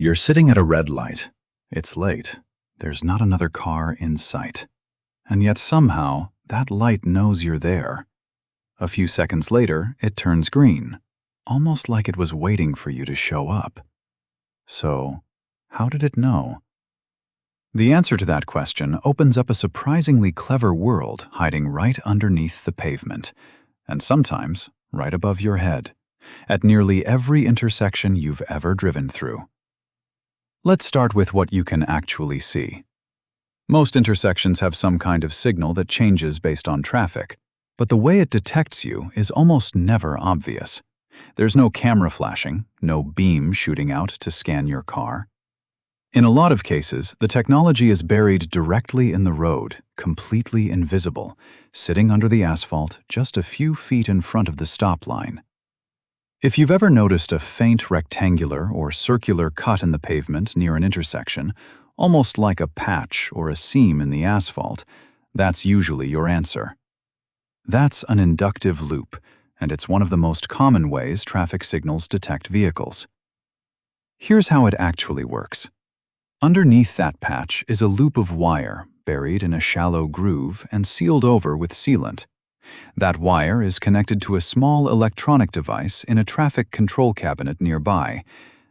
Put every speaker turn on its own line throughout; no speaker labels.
You're sitting at a red light. It's late. There's not another car in sight. And yet somehow, that light knows you're there. A few seconds later, it turns green, almost like it was waiting for you to show up. So, how did it know? The answer to that question opens up a surprisingly clever world hiding right underneath the pavement, and sometimes right above your head, at nearly every intersection you've ever driven through. Let's start with what you can actually see. Most intersections have some kind of signal that changes based on traffic, but the way it detects you is almost never obvious. There's no camera flashing, no beam shooting out to scan your car. In a lot of cases, the technology is buried directly in the road, completely invisible, sitting under the asphalt just a few feet in front of the stop line. If you've ever noticed a faint rectangular or circular cut in the pavement near an intersection, almost like a patch or a seam in the asphalt, that's usually your answer. That's an inductive loop, and it's one of the most common ways traffic signals detect vehicles. Here's how it actually works. Underneath that patch is a loop of wire buried in a shallow groove and sealed over with sealant. That wire is connected to a small electronic device in a traffic control cabinet nearby,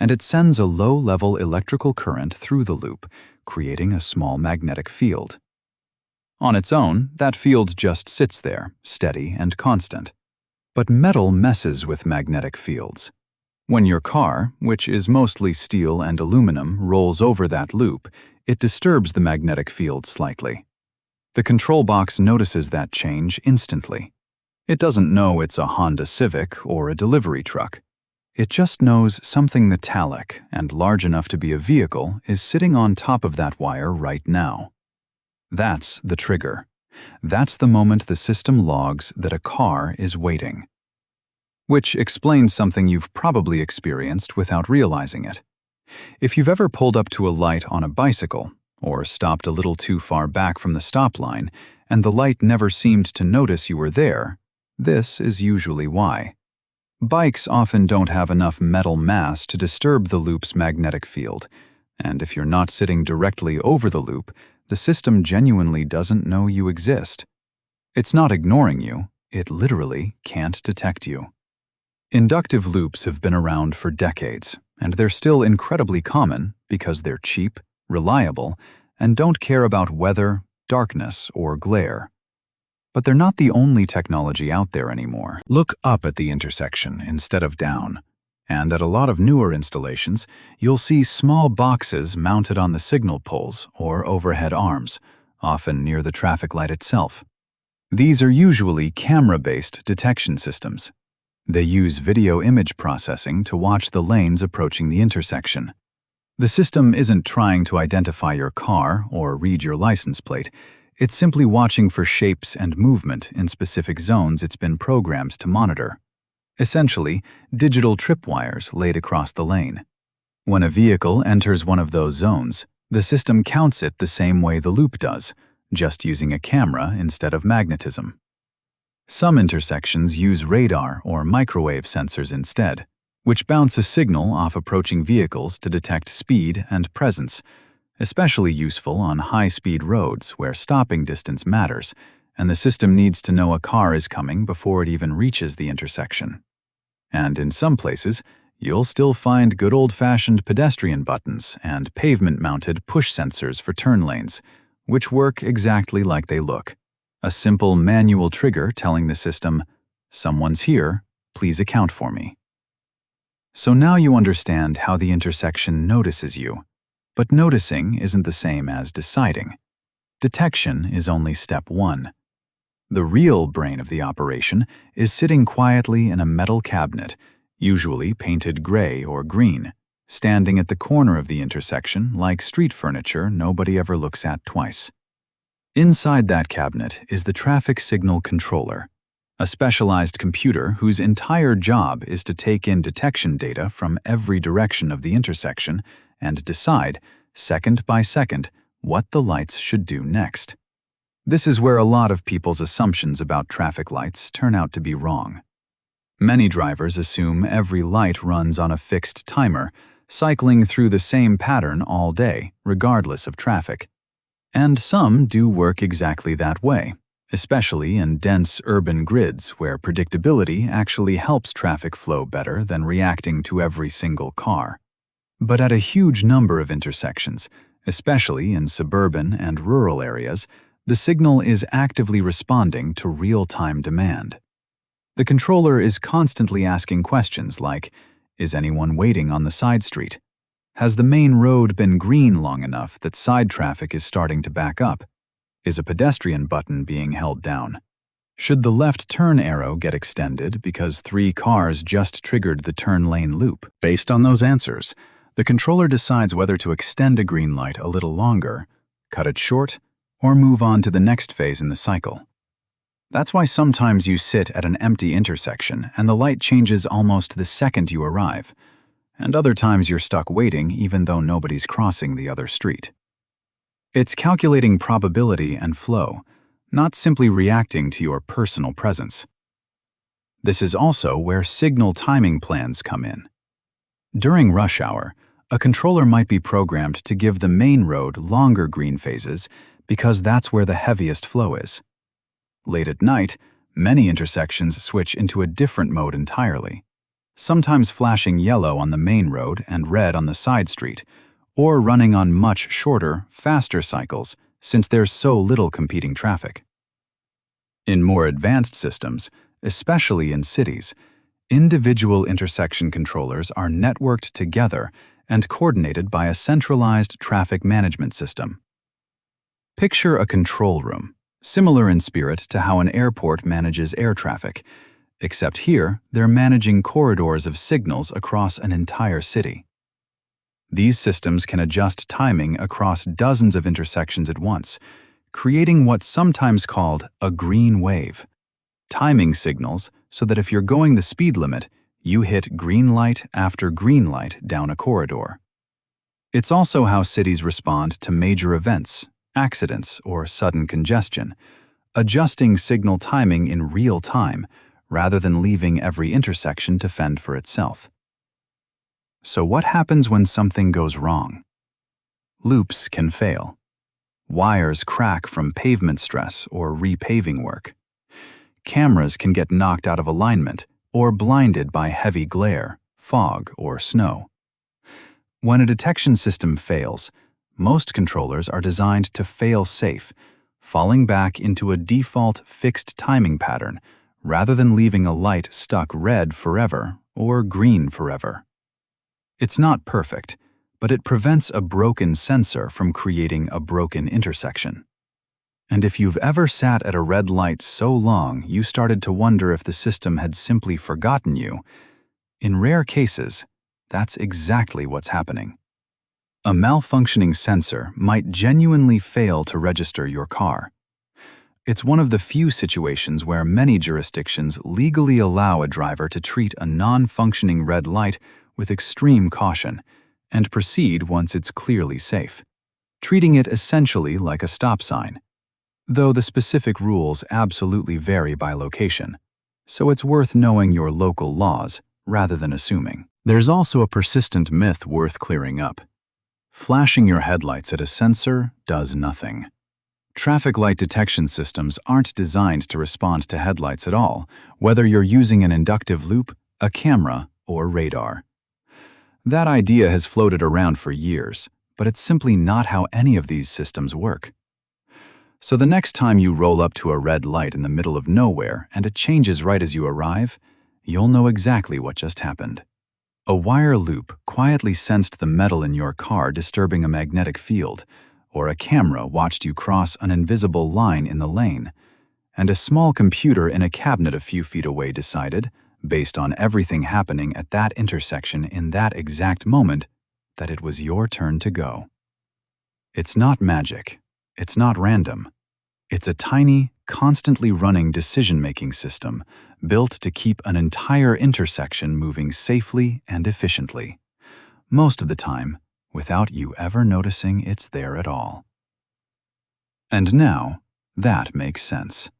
and it sends a low-level electrical current through the loop, creating a small magnetic field. On its own, that field just sits there, steady and constant. But metal messes with magnetic fields. When your car, which is mostly steel and aluminum, rolls over that loop, it disturbs the magnetic field slightly. The control box notices that change instantly. It doesn't know it's a Honda Civic or a delivery truck. It just knows something metallic and large enough to be a vehicle is sitting on top of that wire right now. That's the trigger. That's the moment the system logs that a car is waiting. Which explains something you've probably experienced without realizing it. If you've ever pulled up to a light on a bicycle, or stopped a little too far back from the stop line, and the light never seemed to notice you were there, this is usually why. Bikes often don't have enough metal mass to disturb the loop's magnetic field, and if you're not sitting directly over the loop, the system genuinely doesn't know you exist. It's not ignoring you, it literally can't detect you. Inductive loops have been around for decades, and they're still incredibly common because they're cheap, reliable, and don't care about weather, darkness, or glare. But they're not the only technology out there anymore. Look up at the intersection instead of down, and at a lot of newer installations, you'll see small boxes mounted on the signal poles or overhead arms, often near the traffic light itself. These are usually camera-based detection systems. They use video image processing to watch the lanes approaching the intersection. The system isn't trying to identify your car or read your license plate. It's simply watching for shapes and movement in specific zones it's been programmed to monitor. Essentially, digital tripwires laid across the lane. When a vehicle enters one of those zones, the system counts it the same way the loop does, just using a camera instead of magnetism. Some intersections use radar or microwave sensors instead, which bounce a signal off approaching vehicles to detect speed and presence, especially useful on high-speed roads where stopping distance matters, and the system needs to know a car is coming before it even reaches the intersection. And in some places, you'll still find good old-fashioned pedestrian buttons and pavement-mounted push sensors for turn lanes, which work exactly like they look. A simple manual trigger telling the system, "Someone's here, please account for me." So now you understand how the intersection notices you. But noticing isn't the same as deciding. Detection is only step one. The real brain of the operation is sitting quietly in a metal cabinet, usually painted gray or green, standing at the corner of the intersection like street furniture nobody ever looks at twice. Inside that cabinet is the traffic signal controller, a specialized computer whose entire job is to take in detection data from every direction of the intersection and decide, second by second, what the lights should do next. This is where a lot of people's assumptions about traffic lights turn out to be wrong. Many drivers assume every light runs on a fixed timer, cycling through the same pattern all day, regardless of traffic. And some do work exactly that way, especially in dense urban grids where predictability actually helps traffic flow better than reacting to every single car. But at a huge number of intersections, especially in suburban and rural areas, the signal is actively responding to real-time demand. The controller is constantly asking questions like, is anyone waiting on the side street? Has the main road been green long enough that side traffic is starting to back up? Is a pedestrian button being held down? Should the left turn arrow get extended because 3 cars just triggered the turn lane loop? Based on those answers, the controller decides whether to extend a green light a little longer, cut it short, or move on to the next phase in the cycle. That's why sometimes you sit at an empty intersection and the light changes almost the second you arrive, and other times you're stuck waiting even though nobody's crossing the other street. It's calculating probability and flow, not simply reacting to your personal presence. This is also where signal timing plans come in. During rush hour, a controller might be programmed to give the main road longer green phases because that's where the heaviest flow is. Late at night, many intersections switch into a different mode entirely, sometimes flashing yellow on the main road and red on the side street, or running on much shorter, faster cycles since there's so little competing traffic. In more advanced systems, especially in cities, individual intersection controllers are networked together and coordinated by a centralized traffic management system. Picture a control room, similar in spirit to how an airport manages air traffic, except here they're managing corridors of signals across an entire city. These systems can adjust timing across dozens of intersections at once, creating what's sometimes called a green wave. Timing signals so that if you're going the speed limit, you hit green light after green light down a corridor. It's also how cities respond to major events, accidents, or sudden congestion, adjusting signal timing in real time rather than leaving every intersection to fend for itself. So what happens when something goes wrong? Loops can fail. Wires crack from pavement stress or repaving work. Cameras can get knocked out of alignment or blinded by heavy glare, fog, or snow. When a detection system fails, most controllers are designed to fail safe, falling back into a default fixed timing pattern rather than leaving a light stuck red forever or green forever. It's not perfect, but it prevents a broken sensor from creating a broken intersection. And if you've ever sat at a red light so long you started to wonder if the system had simply forgotten you, in rare cases, that's exactly what's happening. A malfunctioning sensor might genuinely fail to register your car. It's one of the few situations where many jurisdictions legally allow a driver to treat a non-functioning red light with extreme caution and proceed once it's clearly safe, treating it essentially like a stop sign, though the specific rules absolutely vary by location, so it's worth knowing your local laws rather than assuming. There's also a persistent myth worth clearing up. Flashing your headlights at a sensor does nothing. Traffic light detection systems aren't designed to respond to headlights at all, whether you're using an inductive loop, a camera, or radar. That idea has floated around for years, but it's simply not how any of these systems work. So the next time you roll up to a red light in the middle of nowhere and it changes right as you arrive, you'll know exactly what just happened. A wire loop quietly sensed the metal in your car disturbing a magnetic field, or a camera watched you cross an invisible line in the lane, and a small computer in a cabinet a few feet away decided, based on everything happening at that intersection in that exact moment, that it was your turn to go. It's not magic. It's not random. It's a tiny, constantly running decision-making system built to keep an entire intersection moving safely and efficiently, most of the time without you ever noticing it's there at all. And now, that makes sense.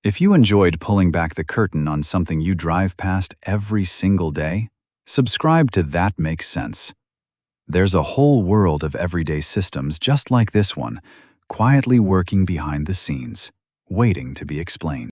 If you enjoyed pulling back the curtain on something you drive past every single day, Subscribe to That Makes Sense. There's a whole world of everyday systems just like this one, quietly working behind the scenes, waiting to be explained.